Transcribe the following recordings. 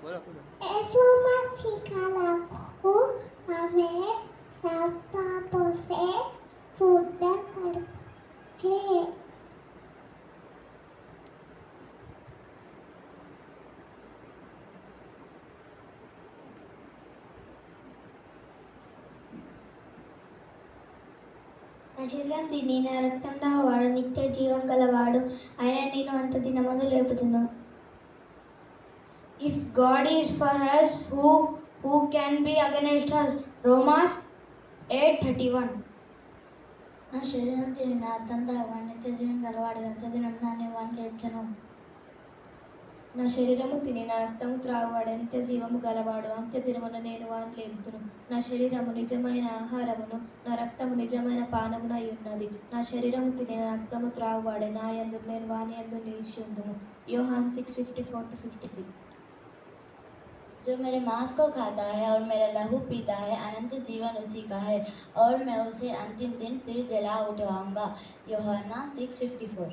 యేసు మసికలకు ఆమె రక్తపోసే శుద్ధ కడుపే. నా శరీరం తిని నా రక్తం తాగవాడు నిత్య జీవం గలవాడు, ఆయన నేను అంత దినమును లేపుతును. If God is for us, who can be against us? Romans 8:31. నా శరీరం తిని నా రక్తం తాగవాడు నిత్య జీవం గలవాడు, అంత దినం నేను వాడిని లేపుతాను. నా శరీరము తిని నా రక్తము త్రాగువాడు నిత్య జీవము గలవాడు, అంత్య దినమున నేను వాని లేపుతును. నా శరీరము నిజమైన ఆహారమును, నా రక్తము నిజమైన పానమునై ఉన్నది. నా శరీరము తిని నా రక్తము త్రాగువాడే నా యందు, నేను వాని యందు నిలిచి ఉందును. యోహాన్ 6:54-56. जो मेरे मांस को खाता है और मेरा लहू पीता है, अनंत जीवन उसी का है, और मैं उसे अंतिम दिन फिर जला उठाऊंगा. యోహానా 6:54.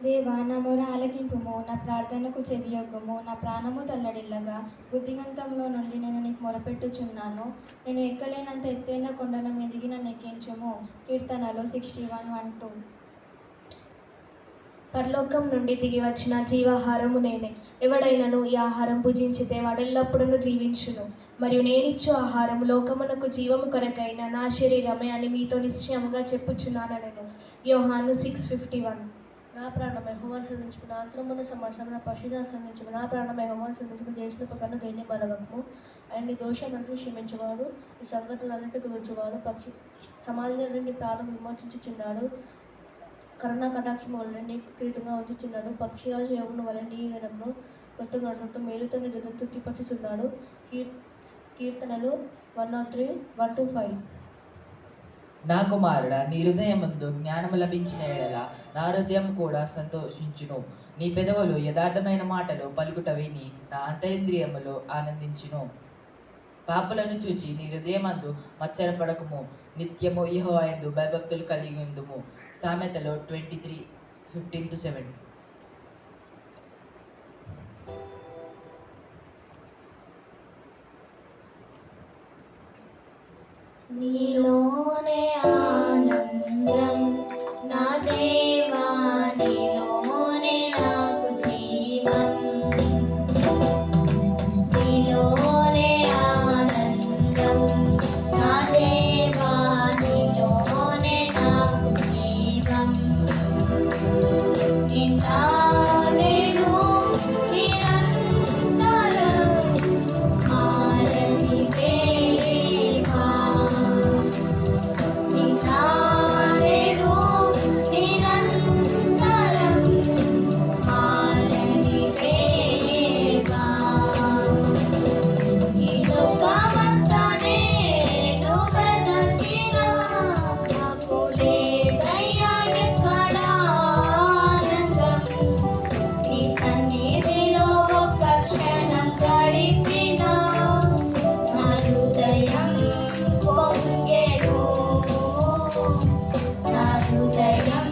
దేవా, నా మొర ఆలకింపుము, నా ప్రార్థనకు చెవియొగ్గుము. నా ప్రాణము తల్లడిల్లగా బుద్ధిగంతంలో నుండి నేను నీకు మొరపెట్టుచున్నాను. నేను ఎక్కలేనంత ఎత్తైన కొండల మీదికి నన్ను ఎక్కించుము. కీర్తనలు 61:1-2. పరలోకం నుండి దిగి వచ్చిన జీవాహారము నేనే. ఎవడైనను ఈ ఆహారం భుజించితే వాడెల్లప్పుడూ జీవించును. మరియు నేనిచ్చు ఆహారము లోకమునకు జీవము కొరకైన నా శరీరమే అని మీతో నిశ్చయముగా చెప్పుచున్నాను నేను. యోహాను 6:51. నా ప్రాణం యెహోవాను స్తుతించుము, నా ఆత్మను సమాసము నా పరిశుద్ధుని స్తుతించుము. నా ప్రాణం యెహోవాను స్తుతించుము, చేసిన ఉపకరణ దేన్ని బలవకము. ఆయన నీ దోషములను క్షమించువాడు, ఈ సంఘటనలన్నిటి గురించువాడు. సమాధిలో నుండి ప్రాణం విమోచించుచున్నాడు, కరుణా కటాక్షము వలన నీకు కిరీటంగా ఉంచుచున్నాడు. పక్షిరాజు యవ్వను వలన నీ వినమును కొత్తగా నటుతూ మేలుతో నీ హృదయం తృప్తిపరచుచున్నాడు. కీర్తనలు 103:1-5. నా కుమారుడా, నీ హృదయమందు జ్ఞానము లభించిన ఎడల నా హృదయం కూడా సంతోషించును. నీ పెదవులు యథార్థమైన మాటలు పలుకుట విని నా అంతరింద్రియములు ఆనందించును. పాపులను చూచి నీ హృదయమందు మత్సరపడకము. నిత్యము యెహోవా యందు భయభక్తులు కలిగి ఉందుము. సామెతలు 23:15-7. నీలోనే ఆనందం నా దేవా, నీలోనే నాకు జీవం. నీలోనే ఆనందం నా దేవా, నీలోనే నాకు జీవం. నిన్నాడేను నిరంతరం మారని ప్రేమ. నిన్నాడేను నిరంతరం మారని ప్రేమ. ఈ లోకమంతా నేను వెదకినా నాకు లేదయ్యా ఎక్కడ ఆనందం. నీ సన్నిధిలో ఒక్క క్షణం గడిపినా నా హృదయం పొంగెను. నా హృదయం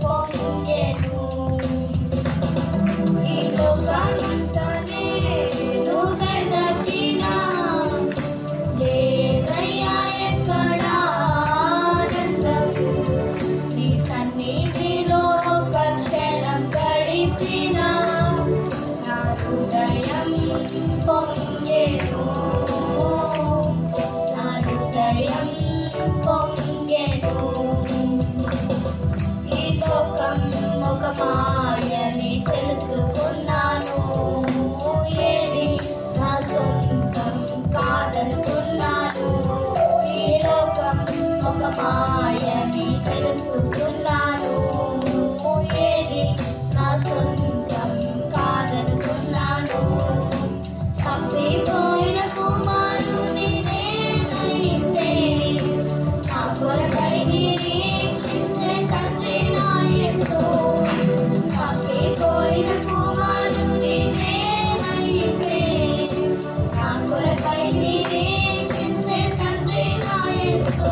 పొంగెను. ఈ లోకమంతా నేను వెదకినా లేదయ్యా ఎక్కడ ఆనందం. నీ సన్నిధిలో ఒక్క క్షణం గడిపినా నా హృదయం పొంగెను. నా హృదయం పొంగెను. ఈ లోకం ఒక మాయని తెలుసుకున్నాను, ఏది నా సొంతం కాదనుకున్నాను. ఈ లోకం ఒక మాయని తెలుసుకున్నాను, ఏది నా సొంతం కాదనుకున్నాను. తప్పిపోయిన కుమారుని నేనైతే నా కొరకై నిరీక్షించే తండ్రి నా యేసు. తప్పిపోయిన కుమారుని నేనైతే నా కొరకై నిరీక్షించే తండ్రి నా యేసు.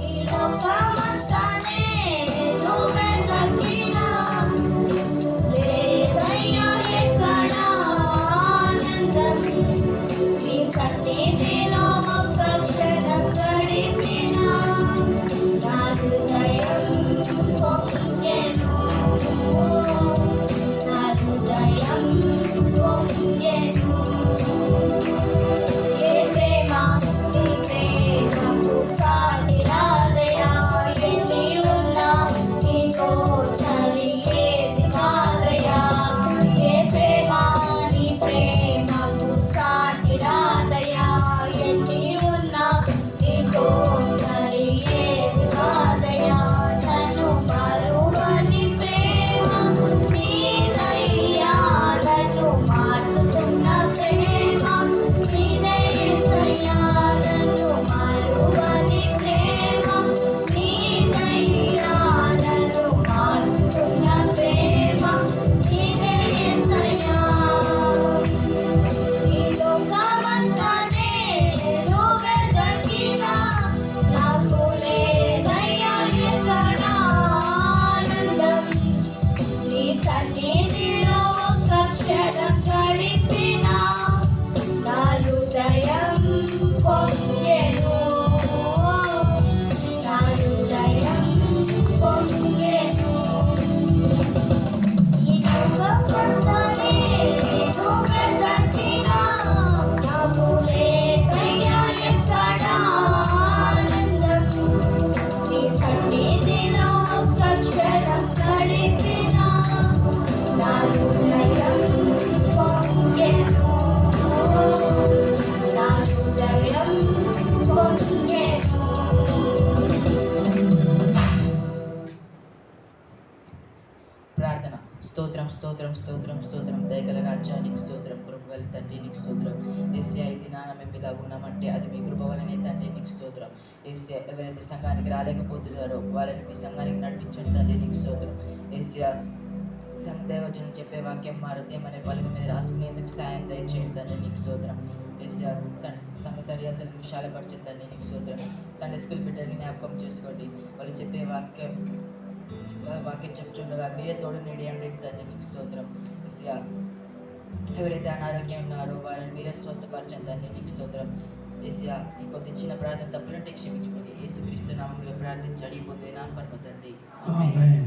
ఈ లోకమంతా నేను వెదకినా లేదయ్యా స్తోత్రం స్తోత్రం స్తోత్రం దయగల రాజ్యానికి స్తోత్రం కృపగల తండ్రి నీకు స్తోత్రం ఏసీ ఈ దినాన మేము ఇలా ఉన్నామంటే అది మీ కృప వలనే తండ్రి నీకు స్తోత్రం ఏసీ ఎవరైతే సంఘానికి రాలేకపోతున్నారో వాళ్ళని మీ సంఘానికి నడిపించండి తండ్రి నీకు స్తోత్రం ఏసీ సంఘ దైవజనం చెప్పే వాక్యం మా హృదయం అనే పలుక మీద రాసుకునేందుకు సాయం దయచేయండి తండ్రి నీకు స్తోత్రం ఏసీ సంఘ సరిహద్దులను విశాలపరచండి తండ్రి నీకు స్తోత్రం సండే స్కూల్ బిడ్డల్ని జ్ఞాపకం చేసుకోండి వాళ్ళు చెప్పే వాక్యం చెప్తుండగా మీరే తోడు నీడియండి తండ్రి నీకు స్తోత్రం ఏసీయా ఎవరైతే అనారోగ్యం ఉన్నారో వాళ్ళని మీరే స్వస్థపరచండి తండ్రి నీకు స్తోత్రం ఏసీయా ఈ కొద్ది చిన్న ప్రార్థన తప్పులంటే క్షమించుకోండి యేసుక్రీస్తు నామములో ప్రార్థించి అడిగి పొందిన పరమ తండ్రి ఆమేన్.